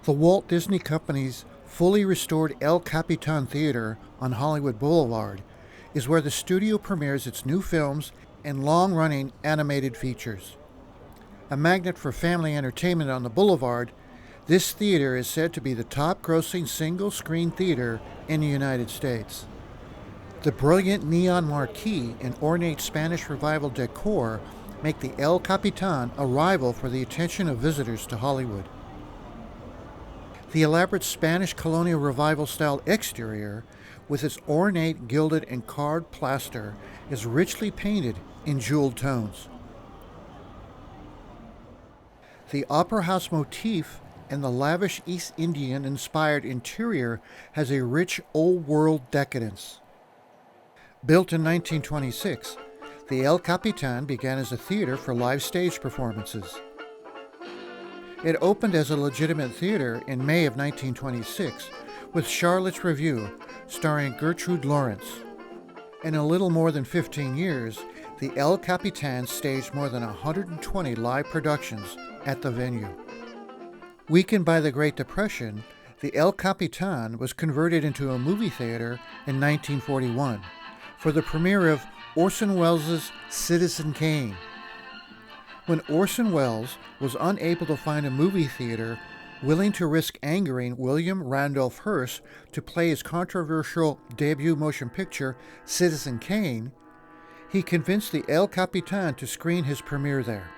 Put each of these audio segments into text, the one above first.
The Walt Disney Company's fully restored El Capitan Theater on Hollywood Boulevard is where the studio premieres its new films and long-running animated features. A magnet for family entertainment on the boulevard, this theater is said to be the top-grossing single-screen theater in the United States. The brilliant neon marquee and ornate Spanish Revival decor make the El Capitan a rival for the attention of visitors to Hollywood. The elaborate Spanish Colonial Revival style exterior, with its ornate, gilded, and carved plaster, is richly painted in jeweled tones. The Opera House motif and the lavish East Indian-inspired interior has a rich old-world decadence. Built in 1926, the El Capitan began as a theater for live stage performances. It opened as a legitimate theater in May of 1926 with Charlot's Revue, starring Gertrude Lawrence. In a little more than 15 years, the El Capitan staged more than 120 live productions at the venue. Weakened by the Great Depression, the El Capitan was converted into a movie theater in 1941 for the premiere of Orson Welles' Citizen Kane. When Orson Welles was unable to find a movie theater willing to risk angering William Randolph Hearst to play his controversial debut motion picture, Citizen Kane, he convinced the El Capitan to screen his premiere there.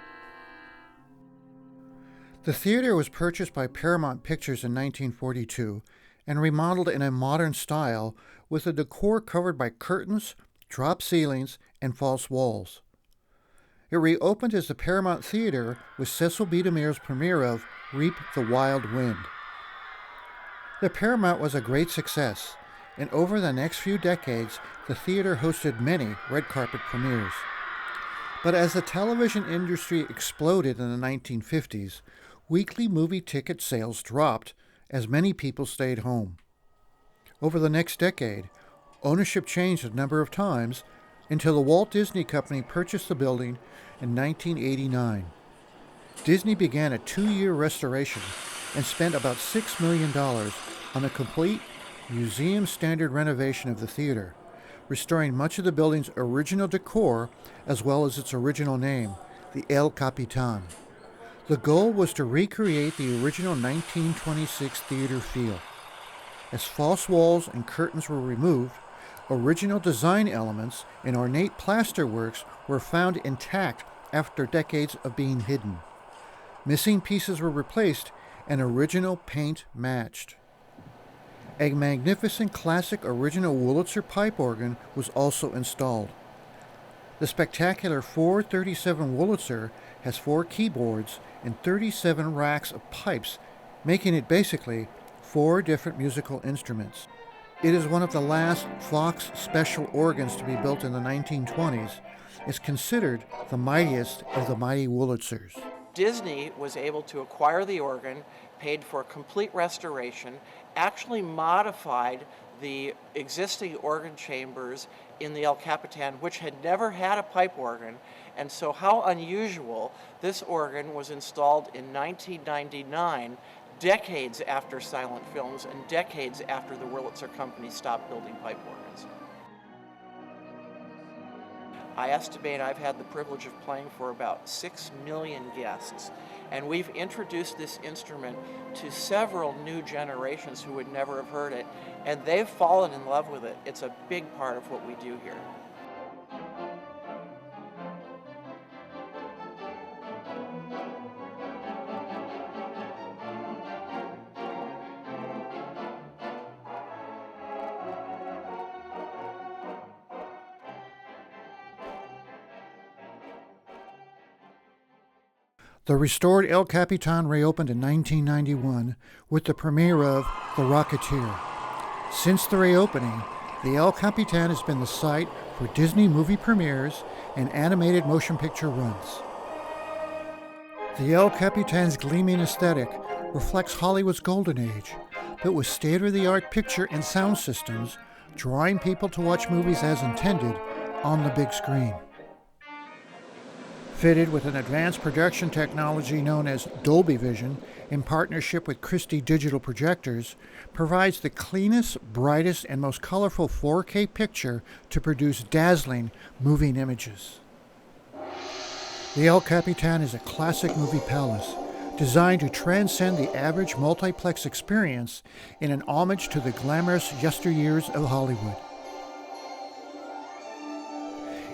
The theater was purchased by Paramount Pictures in 1942 and remodeled in a modern style with the decor covered by curtains, drop ceilings, and false walls. It reopened as the Paramount Theater with Cecil B. DeMille's premiere of Reap the Wild Wind. The Paramount was a great success, and over the next few decades, the theater hosted many red carpet premieres. But as the television industry exploded in the 1950s, weekly movie ticket sales dropped as many people stayed home. Over the next decade, ownership changed a number of times until the Walt Disney Company purchased the building in 1989. Disney began a 2-year restoration and spent about $6 million on a complete museum-standard renovation of the theater, restoring much of the building's original decor as well as its original name, the El Capitan. The goal was to recreate the original 1926 theater feel. As false walls and curtains were removed, original design elements and ornate plaster works were found intact after decades of being hidden. Missing pieces were replaced and original paint matched. A magnificent classic original Wurlitzer pipe organ was also installed. The spectacular 437 Wurlitzer has 4 keyboards and 37 racks of pipes, making it basically 4 different musical instruments. It is one of the last Fox special organs to be built in the 1920s. It's considered the mightiest of the mighty Wurlitzers. Disney was able to acquire the organ, paid for complete restoration, actually modified the existing organ chambers in the El Capitan, which had never had a pipe organ. And so how unusual, this organ was installed in 1999, decades after silent films and decades after the Wurlitzer Company stopped building pipe organs. I estimate I've had the privilege of playing for about 6 million guests, and we've introduced this instrument to several new generations who would never have heard it, and they've fallen in love with it. It's a big part of what we do here. The restored El Capitan reopened in 1991 with the premiere of The Rocketeer. Since the reopening, the El Capitan has been the site for Disney movie premieres and animated motion picture runs. The El Capitan's gleaming aesthetic reflects Hollywood's golden age, but with state-of-the-art picture and sound systems, drawing people to watch movies as intended on the big screen. Fitted with an advanced projection technology known as Dolby Vision, in partnership with Christie Digital Projectors, provides the cleanest, brightest, and most colorful 4K picture to produce dazzling, moving images. The El Capitan is a classic movie palace, designed to transcend the average multiplex experience in an homage to the glamorous yesteryears of Hollywood.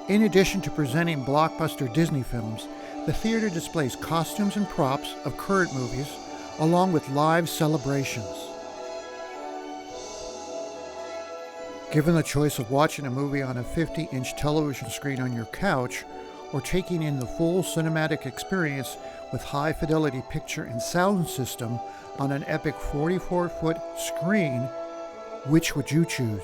In addition to presenting blockbuster Disney films, the theater displays costumes and props of current movies, along with live celebrations. Given the choice of watching a movie on a 50-inch television screen on your couch, or taking in the full cinematic experience with high-fidelity picture and sound system on an epic 44-foot screen, which would you choose?